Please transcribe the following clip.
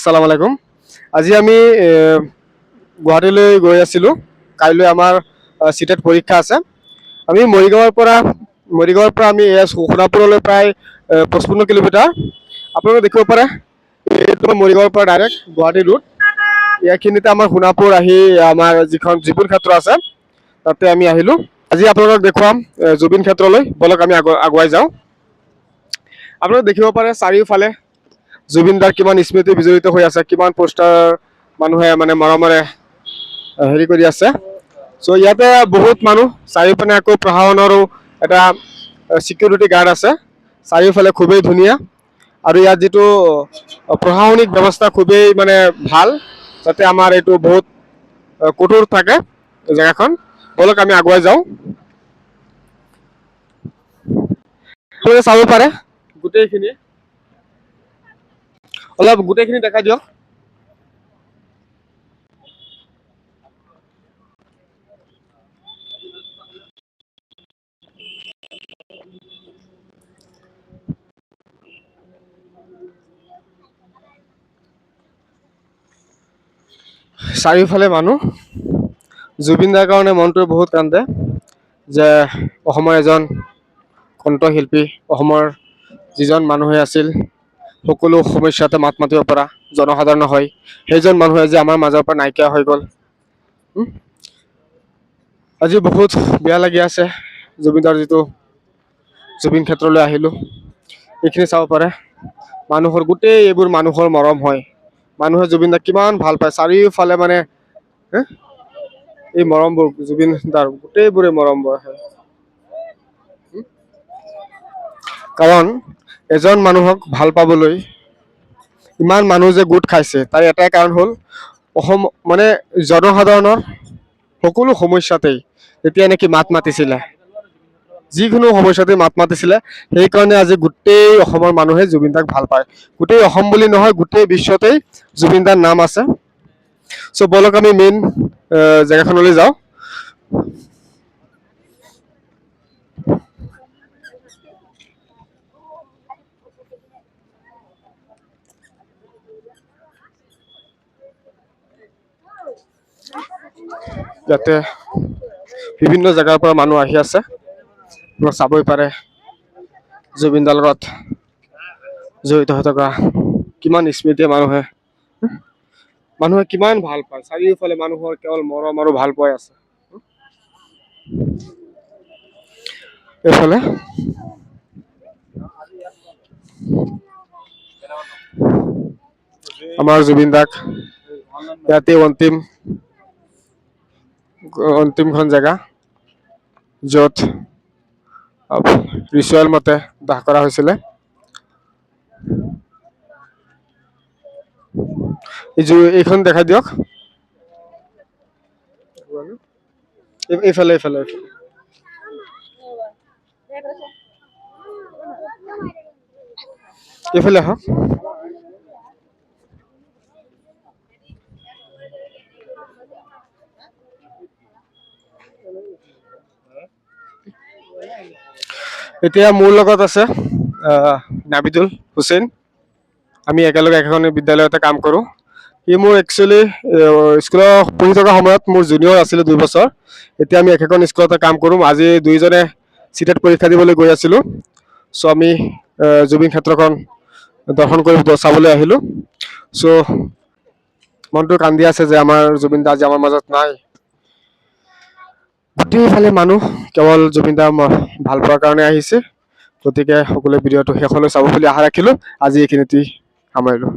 আসসালামু আলাইকুম। আজি আমি গুৱাহাটীলৈ গৈ আছিলোঁ। কাইলৈ আমাৰ চিটেট পৰীক্ষা আছে। আমি মৰিগাঁৱৰ পৰা আমি সোণাপুৰলৈ প্ৰায় 55 কিলোমিটাৰ। আপোনালোকে দেখিব পাৰে এইটো মৰিগাঁৱৰ পৰা ডাইৰেক্ট গুৱাহাটী ৰুট। ইয়াৰখিনিতে আমাৰ সোণাপুৰ আহি আমাৰ যিখন জুবিন ক্ষেত্ৰ আছে তাতে আমি আহিলোঁ। আজি আপোনালোকক দেখুৱাম জুবিন ক্ষেত্ৰলৈ। বলক আমি আগুৱাই যাওঁ। আপোনালোকে দেখিব পাৰে চাৰিওফালে জুবিন দাৰ কিমান স্মৃতি বিজড়িত হৈ আছে, কিমান পোষ্টাৰ মানুহে মানে মৰমেৰে হেৰি কৰি আছে। চ' ইয়াতে বহুত মানুহ, চাৰিওপিনে আকৌ প্ৰশাসনৰো এটা চিকিউৰিটি গাৰ্ড আছে। চাৰিওফালে খুবেই ধুনীয়া আৰু ইয়াত যিটো প্ৰশাসনিক ব্যৱস্থা খুবেই মানে ভাল, যাতে আমাৰ এইটো বহুত কঠোৰ থাকে জেগাখন। বলক আমি আগুৱাই যাওঁ। চাব পাৰে গোটেইখিনি, অলপ গোটেইখিনি দেখাই দিয়ক। চাৰিওফালে মানুহ। জুবিন দাৰ কাৰণে মনটোৱে বহুত কান্দে যে অসমৰ এজন কণ্ঠশিল্পী, অসমৰ যিজন মানুহে আছিল সকলো সমস্যাতে মাত মাতিব পৰা জনসাধাৰণ হয়, সেইজন মানুহে যে আমাৰ মাজৰ পৰা নাইকিয়া হৈ গ'ল। আজি বহুত বেয়া লাগি আছে। জুবিনদাৰ যিটো জুবিন ক্ষেত্ৰলৈ আহিলোঁ, এইখিনি চাব পাৰে। মানুহৰ গোটেই এইবোৰ মানুহৰ মৰম হয়। মানুহে জুবিন দাক কিমান ভাল পায়। চাৰিওফালে মানে এই মৰমবোৰ জুবিন দাৰ গোটেইবোৰে মৰমবোৰ হয়। কাৰণ এজন মানুহক ভাল পাবলৈ ইমান মানুহ যে গোট খাইছে, তাৰ এটাই কাৰণ হ'ল অসম মানে জনসাধাৰণৰ সকলো সমস্যাতেই যেতিয়া নেকি মাত মাতিছিলে, যিকোনো সমস্যাতে মাত মাতিছিলে, সেইকাৰণে আজি গোটেই অসমৰ মানুহে জুবিন দাক ভাল পায়। গোটেই অসম বুলি নহয়, গোটেই বিশ্বতেই জুবিন দাৰ নাম আছে। চ' বলক আমি মেইন জেগাখনলৈ যাওঁ। ইয়াতে বিভিন্ন জেগাৰ পৰা মানুহ আহি আছে। চাবই পাৰে জুবিন দাৰ লগত জড়িত হৈ থকা কিমান স্মৃতি মানুহে কিমান ভাল পায়। চাৰিওফালে মানুহৰ কেৱল মৰম আৰু ভাল পাই আছে। এইফালে আমাৰ জুবিন দাক ইয়াতে অন্তিমখন জেগা য'ত ৰিচুৱেল মতে দাহ কৰা হৈছিলে। এইখন দেখাই দিয়ক। এইফালে আহক। এতিয়া মোৰ লগত আছে নাবিদুল হুছেইন। আমি একেলগে এখন বিদ্যালয়তে কাম কৰোঁ। সি মোৰ একচুৱেলি স্কুলত পঢ়ি থকা সময়ত মোৰ জুনিয়ৰ আছিলে 2 বছৰ। এতিয়া আমি একেখন স্কুলতে কাম কৰোঁ। আজি দুইজনে চিটেট পৰীক্ষা দিবলৈ গৈ আছিলোঁ। চ' আমি জুবিন ক্ষেত্ৰখন দৰ্শন কৰি চাবলৈ আহিলোঁ। চ' মনটো কান্দি আছে যে আমাৰ জুবিন দা আজি আমাৰ মাজত নাই। গোটেইফালে মানুহ কেৱল জুবিন দা ভাল পোৱাৰ কাৰণে আহিছে। গতিকে সকলোৱে ভিডিঅ'টো শেষলৈ চাব বুলি আশা ৰাখিলোঁ। আজি এইখিনিতেই সামৰিলোঁ।